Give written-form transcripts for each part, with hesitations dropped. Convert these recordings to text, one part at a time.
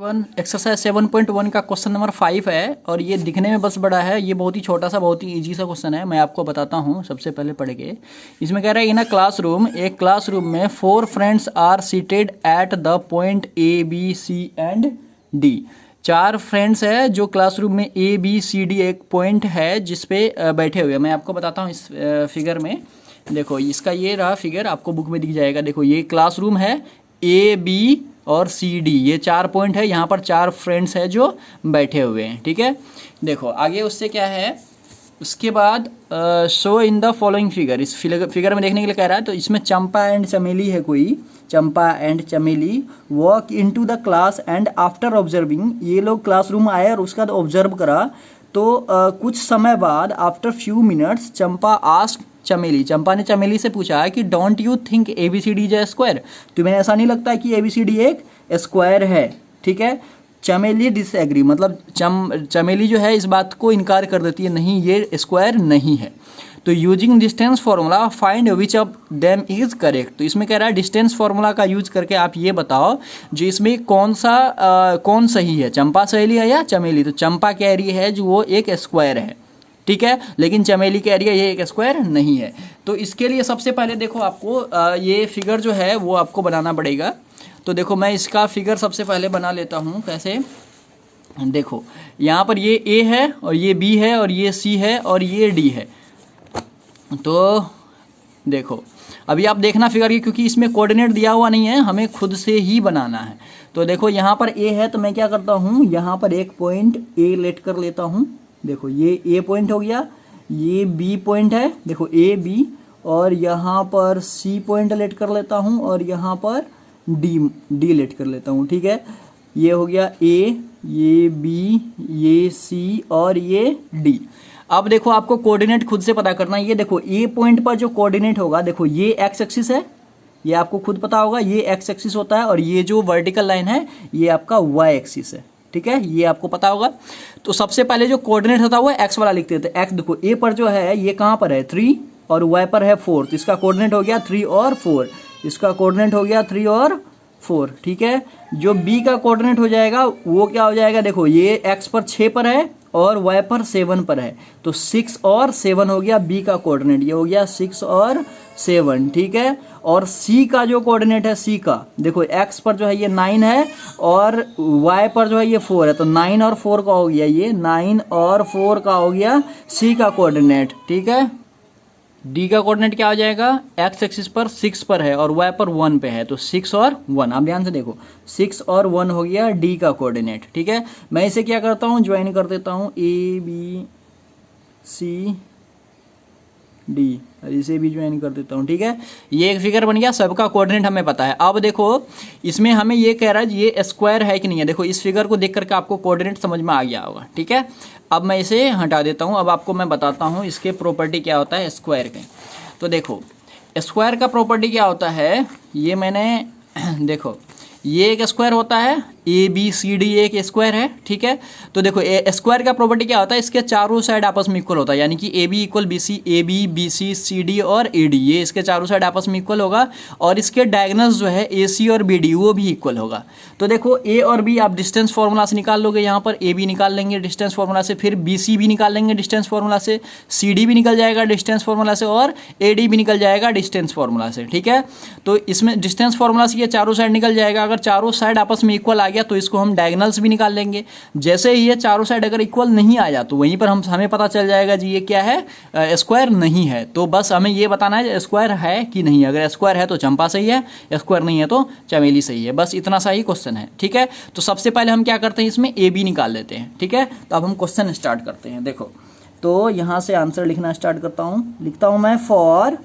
Exercise 7.1 का question number 5 है और ये दिखने में बस बड़ा है। ये बहुत ही छोटा सा बहुत ही इजी सा क्वेश्चन है। मैं आपको बताता हूँ सबसे पहले पढ़ के। इसमें कह रहा है इन अ क्लासरूम, एक क्लासरूम में 4 friends are seated at the point A B C and D. 4 friends है जो क्लासरूम में ए बी सी डी एक पॉइंट है जिसपे बैठे हुए हैं। मैं आपको बताता हूँ इस फिगर में। देखो इसका ये रहा फिगर, आपको बुक में दिख जाएगा। देखो ये क्लासरूम है, ए बी और सी डी, ये 4 पॉइंट है। यहाँ पर 4 फ्रेंड्स है जो बैठे हुए हैं, ठीक है। देखो आगे उससे क्या है, उसके बाद show in the following figure. इस फिगर में देखने के लिए कह रहा है। तो इसमें चंपा एंड चमेली है, कोई चंपा एंड चमेली walk into the class and after observing, ये लोग क्लासरूम आए और उसका ऑब्जर्व करा। तो कुछ समय बाद after few minutes Champa asked Chameli, Champa ने चमेली से पूछा कि don't you think A B C D is a square, तुम्हें ऐसा नहीं लगता कि ए बी सी डी एक स्क्वायर है, ठीक है। चमेली डिसएग्री, मतलब चमेली जो है इस बात को इनकार कर देती है, नहीं ये स्क्वायर नहीं है। तो using distance formula find which of them is correct. तो इसमें कह रहा है डिस्टेंस फार्मूला का यूज करके आप ये बताओ जो इसमें कौन सही है, चंपा सही है या चमेली। तो चंपा कह रही है जो वो एक स्क्वायर है, ठीक है, लेकिन चमेली कह रही है ये एक स्क्वायर नहीं है। तो इसके लिए सबसे पहले देखो आपको ये फिगर जो है वो आपको बनाना पड़ेगा। तो देखो मैं इसका फिगर सबसे पहले बना लेता हूँ। कैसे, देखो यहाँ पर ये ए है और ये बी है और ये सी है और ये डी है। तो देखो अभी आप देखना फिगर की, क्योंकि इसमें कोऑर्डिनेट दिया हुआ नहीं है, हमें खुद से ही बनाना है। तो देखो यहाँ पर ए है तो मैं क्या करता हूँ, यहाँ पर एक पॉइंट ए लेट कर लेता हूँ। देखो ये ए पॉइंट हो गया, ये बी पॉइंट है, देखो ए बी, और यहाँ पर सी पॉइंट लेट कर लेता हूँ और यहाँ पर डी लेट कर लेता हूँ, ठीक है। ये हो गया ए, ये बी, ये सी और ये डी। अब देखो आपको कोऑर्डिनेट खुद से पता करना है। ये देखो ए पॉइंट पर जो कोऑर्डिनेट होगा, देखो ये एक्स एक्सिस है, ये आपको खुद पता होगा, ये एक्स एक्सिस होता है, और ये जो वर्टिकल लाइन है ये आपका वाई एक्सिस है, ठीक है, ये आपको पता होगा। तो सबसे पहले जो कोऑर्डिनेट होता है वो एक्स वाला लिखते थे। एक्स देखो ए पर जो है ये कहाँ पर है 3 और वाई पर है 4, तो इसका कोऑर्डिनेट हो गया 3 और 4, इसका कोऑर्डिनेट हो गया 3 और 4, ठीक है। जो बी का कोऑर्डिनेट हो जाएगा वो क्या हो जाएगा, देखो ये एक्स पर 6 पर है और वाई पर 7 पर है, तो 6 और 7 हो गया बी का कोऑर्डिनेट, ये हो गया 6 और 7, ठीक है। और सी का जो कोऑर्डिनेट है, सी का देखो एक्स पर जो है ये 9 है और वाई पर जो है ये 4 है, तो 9 और 4 का हो गया, ये 9 और 4 का हो गया सी का कोऑर्डिनेट, ठीक है। डी का कोऑर्डिनेट क्या हो जाएगा, एक्स एक्सिस पर 6 पर है और वाई पर 1 पे है, तो 6 और 1, आप ध्यान से देखो 6 और 1 हो गया डी का कोऑर्डिनेट, ठीक है। मैं इसे क्या करता हूँ, ज्वाइन कर देता हूँ ए बी सी डी, और इसे भी ज्वाइन कर देता हूँ, ठीक है। ये एक फिगर बन गया, सबका कोऑर्डिनेट हमें पता है। अब देखो इसमें हमें ये कह रहा है ये स्क्वायर है कि नहीं है। देखो इस फिगर को देख करके आपको कोऑर्डिनेट समझ में आ गया होगा, ठीक है। अब मैं इसे हटा देता हूँ। अब आपको मैं बताता हूँ इसके प्रॉपर्टी क्या होता है स्क्वायर के। तो देखो स्क्वायर का प्रॉपर्टी क्या होता है, ये मैंने देखो ये एक स्क्वायर होता है, ए बी सी डी एक स्क्वायर है, ठीक है। तो देखो स्क्वायर का प्रॉपर्टी क्या होता है, इसके चारों साइड आपस में इक्वल होता है, यानी कि A B equal B C, A B B C C D और ए डी, ये इसके चारों साइड आपस में इक्वल होगा। और इसके डायगोनल्स जो है ए सी और बी डी वो भी इक्वल होगा। तो देखो ए और बी आप डिस्टेंस फार्मूला से निकाल लोगे, यहाँ पर ए बी निकाल लेंगे डिस्टेंस फार्मूला से, फिर बी सी भी निकाल लेंगे डिस्टेंस फार्मूला से, सी डी भी निकल जाएगा डिस्टेंस फार्मूला से, और ए डी भी निकल जाएगा डिस्टेंस फार्मूला से, ठीक है। तो इसमें डिस्टेंस फार्मूला से ये चारों साइड निकल जाएगा। अगर चारों साइड आपस में इक्वल आ गया तो इसको हम डायगोनल्स भी निकाल लेंगे। जैसे ही ये चारों साइड अगर इक्वल नहीं आ जाए तो वहीं पर हमें पता चल जाएगा जी ये क्या है, स्क्वायर नहीं है। तो बस हमें ये बताना है स्क्वायर है कि नहीं। अगर स्क्वायर है तो चंपा सही है, स्क्वायर नहीं है तो चमेली सही है। बस इतना सा ही क्वेश्चन है, ठीक है। तो सबसे पहले हम क्या करते हैं, इसमें ए बी निकाल लेते हैं, ठीक है। तो अब हम क्वेश्चन स्टार्ट करते हैं। देखो तो यहाँ से आंसर लिखना स्टार्ट करता हूँ, लिखता हूँ मैं for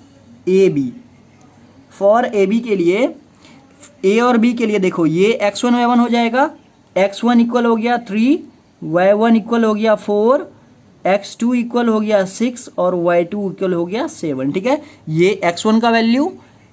A B. For A B के लिए, ए और बी के लिए देखो ये x1 y1 हो जाएगा, x1 इक्वल हो गया 3, y1 इक्वल हो गया 4, x2 इक्वल हो गया 6 और y2 इक्वल हो गया 7, ठीक है। ये x1 का वैल्यू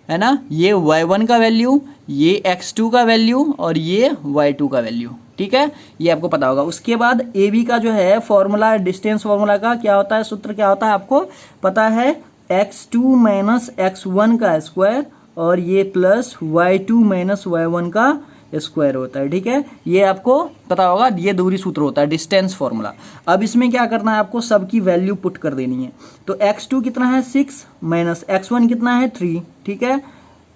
है ना, ये y1 का वैल्यू, ये x2 का वैल्यू और ये y2 का वैल्यू, ठीक है। ये आपको पता होगा। उसके बाद ए बी का जो है फॉर्मूला, डिस्टेंस फॉर्मूला का क्या होता है, सूत्र क्या होता है आपको पता है, x2 माइनस x1 का स्क्वायर और ये प्लस y2 माइनस y1 का स्क्वायर होता है, ठीक है। ये आपको पता होगा, ये दूरी सूत्र होता है, डिस्टेंस फॉर्मूला। अब इसमें क्या करना है आपको, सबकी वैल्यू पुट कर देनी है। तो x2 कितना है 6 माइनस x1 कितना है 3, ठीक है,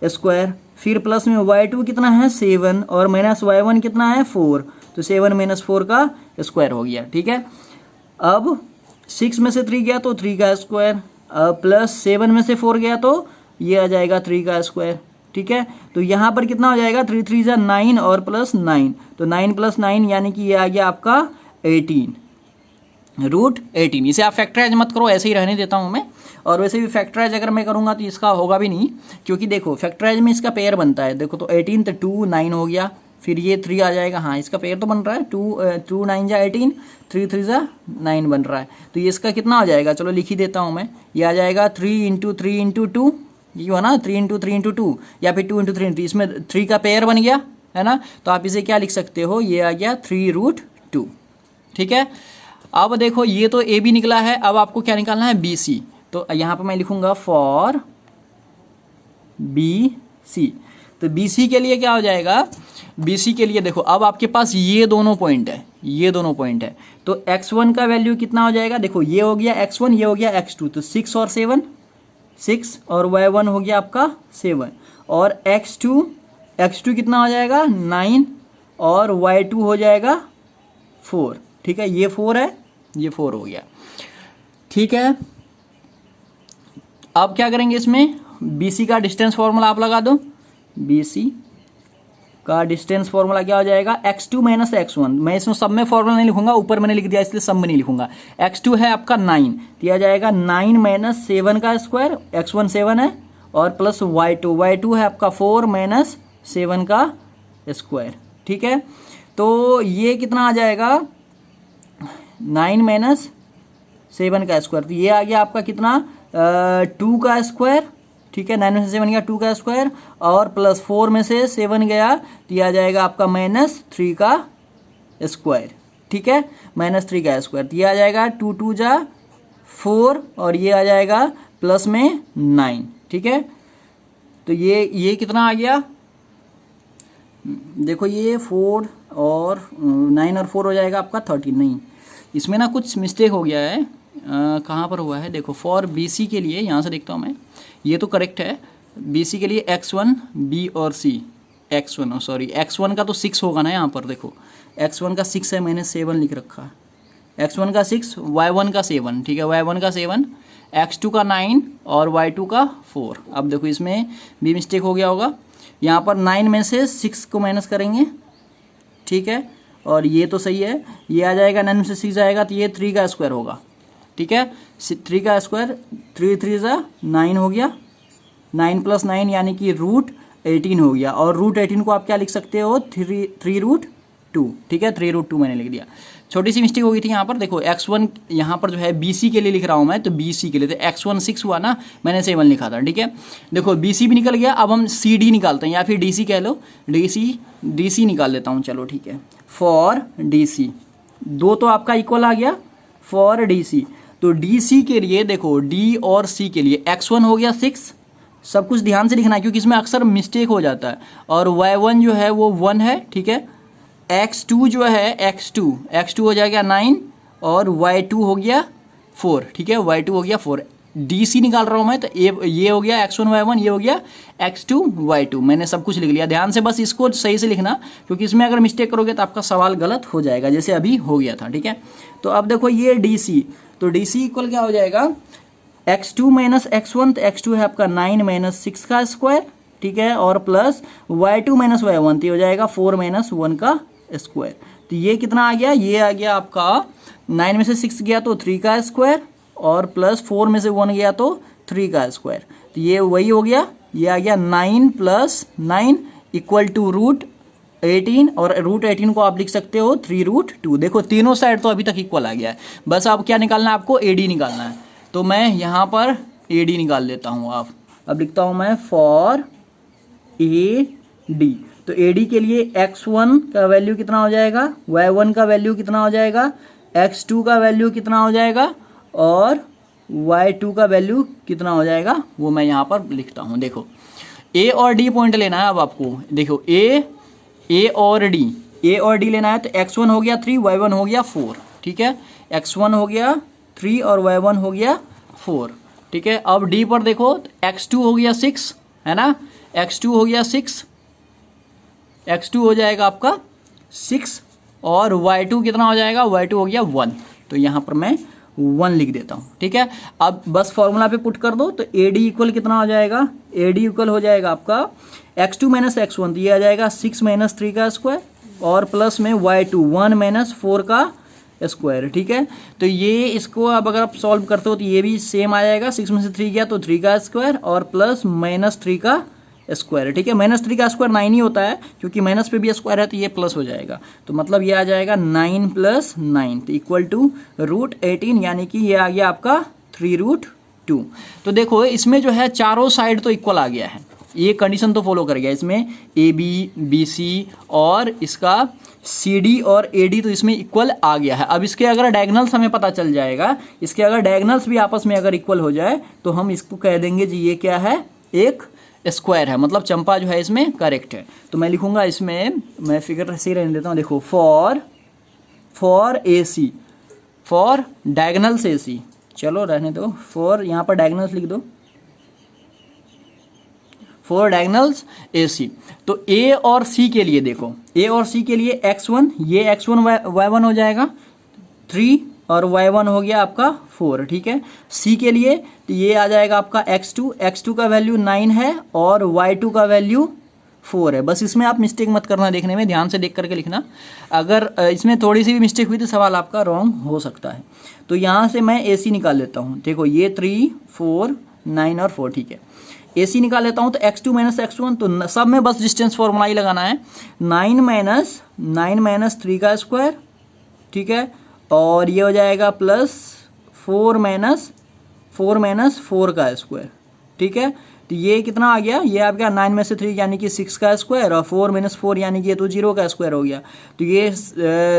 स्क्वायर। फिर प्लस में y2 कितना है 7 और माइनस y1 कितना है 4, तो 7 माइनस 4 का स्क्वायर हो गया, ठीक है। अब 6 में से 3 गया तो 3 का स्क्वायर, प्लस 7 में से 4 गया तो ये आ जाएगा 3 का स्क्वायर, ठीक है। तो यहाँ पर कितना हो जाएगा, 3 3 जा 9 और प्लस 9, तो 9 प्लस 9 यानी कि ये आ गया आपका 18 रूट 18। इसे आप फैक्टराइज मत करो, ऐसे ही रहने देता हूँ मैं। और वैसे भी फैक्टराइज अगर मैं करूँगा तो इसका होगा भी नहीं, क्योंकि देखो फैक्टराइज में इसका पेयर बनता है। देखो तो 18 तो 2 9 हो गया, फिर ये 3 आ जाएगा, हाँ इसका पेयर तो बन रहा है, 2 9 जा 18, 3 3 जा 9 बन रहा है। तो ये इसका कितना हो जाएगा, चलो लिख ही देता हूँ मैं। ये आ जाएगा 3 इंटू 3 इंटू 2, ये है ना 3 इंटू 3 इंटू 2, या फिर 2 इंटू 3 इंटू, इसमें 3 का पेयर बन गया है ना। तो आप इसे क्या लिख सकते हो, ये आ गया 3 रूट 2, ठीक है। अब देखो ये तो ए बी निकला है, अब आपको क्या निकालना है, बी सी। तो यहाँ पर मैं लिखूंगा फॉर बी सी। तो बी सी के लिए क्या हो जाएगा, बी सी के लिए देखो अब आपके पास ये दोनों पॉइंट है, ये दोनों पॉइंट है। तो x1 का वैल्यू कितना हो जाएगा, देखो ये हो गया x1, ये हो गया x2, तो 6 और 7 6 और y1 हो गया आपका 7, और x2 कितना हो जाएगा 9 और y2 हो जाएगा 4, ठीक है। ये 4 है, ये 4 हो गया, ठीक है। अब क्या करेंगे, इसमें BC का डिस्टेंस फॉर्मूला आप लगा दो। BC का डिस्टेंस फॉर्मूला क्या हो जाएगा, x2 माइनस x1। मैं इसमें सब में फॉर्मूला नहीं लिखूंगा, ऊपर मैंने लिख दिया इसलिए सब में नहीं लिखूंगा। x2 है आपका 9, दिया जाएगा 9 माइनस 7 का स्क्वायर, x1 7 है, और प्लस y2 है आपका 4 माइनस 7 का स्क्वायर, ठीक है। तो ये कितना आ जाएगा, 9 माइनस 7 का स्क्वायर, तो ये आ गया आपका कितना 2 का स्क्वायर, ठीक है। 9 में से 7 गया 2 का स्क्वायर, और प्लस 4 में से 7 गया तो ये आ जाएगा आपका माइनस 3 का स्क्वायर, ठीक है, माइनस 3 का स्क्वायर। तो ये आ जाएगा 2 2 जा 4 और ये आ जाएगा प्लस में 9, ठीक है। तो ये कितना आ गया, देखो ये 4 और 9 और 4 हो जाएगा आपका 13। नहीं, इसमें ना कुछ मिस्टेक हो गया है, कहाँ पर हुआ है, देखो फॉर BC के लिए, यहाँ से देखता हूँ मैं, ये तो करेक्ट है। BC के लिए x1 B और C, x1 सॉरी x1 का तो 6 होगा ना, यहाँ पर देखो x1 का 6 है, मैंने 7 लिख रखा है। x1 का 6, y1 का 7, ठीक है, y1 का 7, x2 का 9 और y2 का 4। अब देखो इसमें भी मिस्टेक हो गया होगा, यहाँ पर 9 में से 6 को माइनस करेंगे, ठीक है, और ये तो सही है, ये आ जाएगा 9 में से 6 आएगा तो ये 3 का स्क्वायर होगा, ठीक है। 3 का स्क्वायर, 3 3 जा 9 हो गया, 9 प्लस 9 यानी कि रूट 18 हो गया, और रूट 18 को आप क्या लिख सकते हो, 3 रूट 2, ठीक है, 3 रूट 2 मैंने लिख दिया। छोटी सी मिस्टेक हो गई थी यहाँ पर, देखो x1 यहाँ पर जो है BC के लिए लिख रहा हूँ मैं, तो BC के लिए, तो x1 6 हुआ ना, मैंने 7 लिखा था, ठीक है। देखो BC भी निकल गया, अब हम CD निकालते हैं, या फिर DC कह लो, DC निकाल लेता हूँ, चलो ठीक है। फॉर DC, दो तो आपका इक्वल आ गया, फॉर DC, तो DC के लिए देखो D और C के लिए x1 हो गया 6, सब कुछ ध्यान से लिखना है क्योंकि इसमें अक्सर मिस्टेक हो जाता है, और y1 जो है वो 1 है, ठीक है। x2 जो है x2 हो जाएगा 9 और y2 हो गया 4, ठीक है, y2 हो गया 4। DC निकाल रहा हूँ मैं, तो ये हो गया x1 y1, ये हो गया x2 y2, मैंने सब कुछ लिख लिया। ध्यान से बस इसको सही से लिखना, क्योंकि इसमें अगर मिस्टेक करोगे तो आपका सवाल गलत हो जाएगा, जैसे अभी हो गया था, ठीक है। तो अब देखो ये DC, तो DC इक्वल क्या हो जाएगा, x2 माइनस x1, तो x2 है आपका 9 माइनस 6 का स्क्वायर, ठीक है, और प्लस y2 माइनस y1, तो ये हो जाएगा 4 माइनस 1 का स्क्वायर। तो ये कितना आ गया, ये आ गया आपका 9 में से 6 गया तो 3 का स्क्वायर, और प्लस 4 में से 1 गया तो 3 का स्क्वायर, तो ये वही हो गया, ये आ गया 9 प्लस 9 इक्वल टू रूट 18, और रूट 18 को आप लिख सकते हो 3 रूट 2। देखो तीनों साइड तो अभी तक इक्वल आ गया है, बस अब क्या निकालना है आपको, AD निकालना है। तो मैं यहाँ पर AD निकाल लेता हूँ, आप अब लिखता हूँ मैं फॉर AD। तो AD के लिए x1 का वैल्यू कितना हो जाएगा, y1 का वैल्यू कितना हो जाएगा, x2 का वैल्यू कितना हो जाएगा, और y2 का वैल्यू कितना हो जाएगा, वो मैं यहाँ पर लिखता हूँ। देखो A और D पॉइंट लेना है अब आपको, देखो A ए और डी लेना है, तो x1 हो गया 3, y1 हो गया 4, ठीक है, x1 हो गया 3 और y1 हो गया 4, ठीक है। अब डी पर देखो, तो x2 हो गया 6, है ना, x2 हो गया 6, x2 हो जाएगा आपका 6 और y2 कितना हो जाएगा, y2 हो गया 1, तो यहाँ पर मैं 1 लिख देता हूँ, ठीक है। अब बस फॉर्मूला पे पुट कर दो, तो ए डी इक्वल कितना हो जाएगा, ए डी इक्वल हो जाएगा आपका x2 माइनस x1, तो ये आ जाएगा 6 माइनस 3 का स्क्वायर और प्लस में y2 1 माइनस 4 का स्क्वायर, ठीक है। तो ये इसको अब अगर आप सॉल्व करते हो तो ये भी सेम आ जाएगा, 6 में से 3 गया तो 3 का स्क्वायर और प्लस माइनस 3 का स्क्वायर, ठीक है। माइनस 3 का स्क्वायर 9 ही होता है, क्योंकि माइनस पे भी स्क्वायर है तो ये प्लस हो जाएगा, तो मतलब ये आ जाएगा 9 प्लस 9 तो इक्वल टू √18, यानी कि ये आ गया आपका 3√2। तो देखो इसमें जो है चारों साइड तो इक्वल आ गया है, ये कंडीशन तो फॉलो कर गया इसमें, ए बी, बी सी और इसका सी डी और ए डी तो इसमें इक्वल आ गया है। अब इसके अगर डायगनल्स हमें पता चल जाएगा, इसके अगर डायगनल्स भी आपस में अगर इक्वल हो जाए तो हम इसको कह देंगे जी ये क्या है, एक स्क्वायर है, मतलब चंपा जो है इसमें करेक्ट है। तो मैं लिखूंगा इसमें, मैं फिगर सही रहने देता हूँ, देखो for A C, for diagonals A C, चलो रहने दो, फॉर यहाँ पर डायगनल्स लिख दो, फॉर डायगनल्स ए सी। तो ए और सी के लिए देखो, ए और सी के लिए x1, ये x1 y1 हो जाएगा 3 और y1 हो गया आपका 4, ठीक है। सी के लिए तो ये आ जाएगा आपका x2 का वैल्यू 9 है और y2 का वैल्यू 4 है। बस इसमें आप मिस्टेक मत करना, देखने में ध्यान से देख करके लिखना, अगर इसमें थोड़ी सी भी मिस्टेक हुई तो सवाल आपका रॉन्ग हो सकता है। तो यहाँ से मैं ए सी निकाल लेता हूँ, देखो ये 3 4 9 और 4, ठीक है। ए सी निकाल लेता हूँ, तो x2 माइनस x1, तो सब में बस डिस्टेंस फॉर्मूला ही लगाना है, 9 माइनस 3 का स्क्वायर, ठीक है, और ये हो जाएगा प्लस 4 माइनस 4 का स्क्वायर, ठीक है। तो ये कितना आ गया, ये आ गया 9 में से 3 यानी कि 6 का स्क्वायर और 4 माइनस 4 यानी कि ये तो 0 का स्क्वायर हो गया, तो ये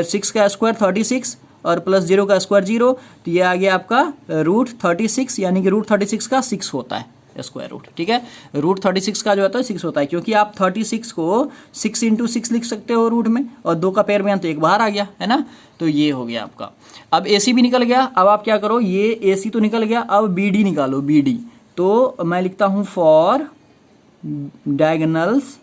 6 का स्क्वायर 36 और प्लस 0 का स्क्वायर 0, तो ये आ गया आपका √36, यानी कि √36 का 6 होता है स्क्वायर रूट, ठीक है। √36 का जो होता है 6 होता है, क्योंकि आप 36 को 6 × 6 लिख सकते हो रूट में, और 2 का पेयर में तो एक बाहर आ गया, है ना। तो ये हो गया आपका। अब AC भी निकल गया, अब आप क्या करो, ये AC तो निकल गया, अब BD निकालो, BD। तो मैं लिखता हूं फॉर डायगोनल्स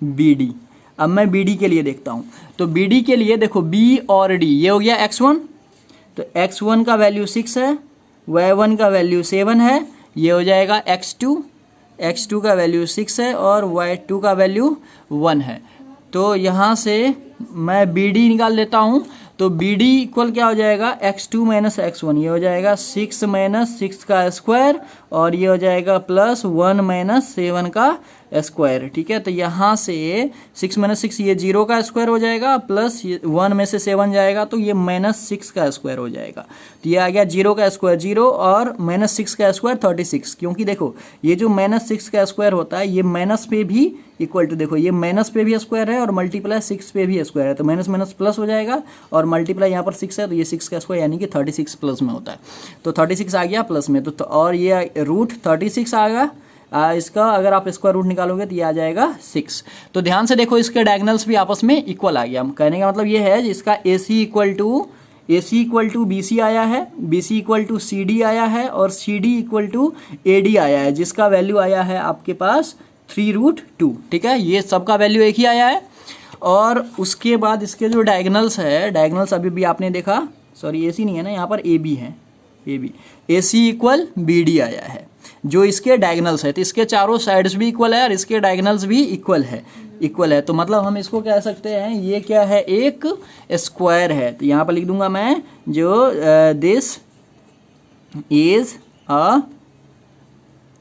BD। अब मैं BD के लिए देखता हूं, तो BD के लिए देखो B और D, ये हो गया x1, तो x1 का वैल्यू 6 है, y1 का वैल्यू 7 है, ये हो जाएगा x2 का वैल्यू 6 है और y2 का वैल्यू 1 है। तो यहाँ से मैं BD निकाल लेता हूँ, तो BD इक्वल क्या हो जाएगा, x2 माइनस x1, ये हो जाएगा 6 माइनस 6 का स्क्वायर और ये हो जाएगा प्लस 1 माइनस 7 का स्क्वायर, ठीक है। तो यहाँ से 6 माइनस 6 ये 0 का स्क्वायर हो जाएगा, प्लस 1 में से 7 जाएगा तो ये माइनस 6 का स्क्वायर हो जाएगा। तो ये आ गया 0 का स्क्वायर 0 और माइनस 6 का स्क्वायर 36, क्योंकि देखो ये जो माइनस 6 का स्क्वायर होता है ये माइनस पे भी इक्वल टू, देखो ये माइनस पे भी स्क्वायर है और मल्टीप्लाई 6 पे भी स्क्वायर है, तो माइनस माइनस प्लस हो जाएगा और मल्टीप्लाई यहाँ पर 6 है तो ये 6 का स्क्वायर यानी कि 36 प्लस में होता है, तो 36 आ गया प्लस में, तो और ये √36 आ गया। इसका अगर आप स्क्वायर रूट निकालोगे तो ये आ जाएगा 6। तो ध्यान से देखो इसके डायगोनल्स भी आपस में इक्वल आ गया। कहने का मतलब ये है जिसका AC इक्वल टू BC आया है, BC इक्वल टू CD आया है और CD इक्वल टू AD आया है, जिसका वैल्यू आया है आपके पास 3√2, ठीक है। ये सबका वैल्यू एक ही आया है। और उसके बाद इसके जो डायगोनल्स है, डायगोनल्स अभी भी आपने देखा, सॉरी AC नहीं है ना, यहाँ पर AB है, AC इक्वल BD आया है जो इसके डायगोनल्स है, तो इसके चारों साइड्स भी इक्वल है और इसके डायगोनल्स भी इक्वल है। तो मतलब हम इसको कह सकते हैं ये क्या है, एक स्क्वायर है। तो यहाँ पर लिख दूंगा मैं जो this is a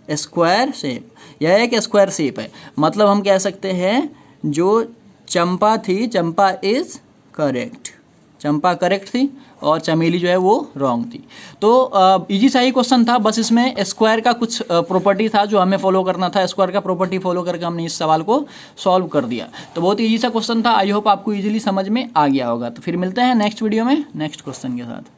square shape, यह एक स्क्वायर शेप है। मतलब हम कह सकते हैं जो चंपा थी, चंपा इज करेक्ट, चंपा करेक्ट थी और चमेली जो है वो रॉन्ग थी। तो इजी सा ही क्वेश्चन था, बस इसमें स्क्वायर का कुछ प्रॉपर्टी था जो हमें फॉलो करना था, स्क्वायर का प्रॉपर्टी फॉलो करके हमने इस सवाल को सॉल्व कर दिया। तो बहुत ही इजी सा क्वेश्चन था, आई होप आपको इजीली समझ में आ गया होगा। तो फिर मिलते हैं नेक्स्ट वीडियो में नेक्स्ट क्वेश्चन के साथ।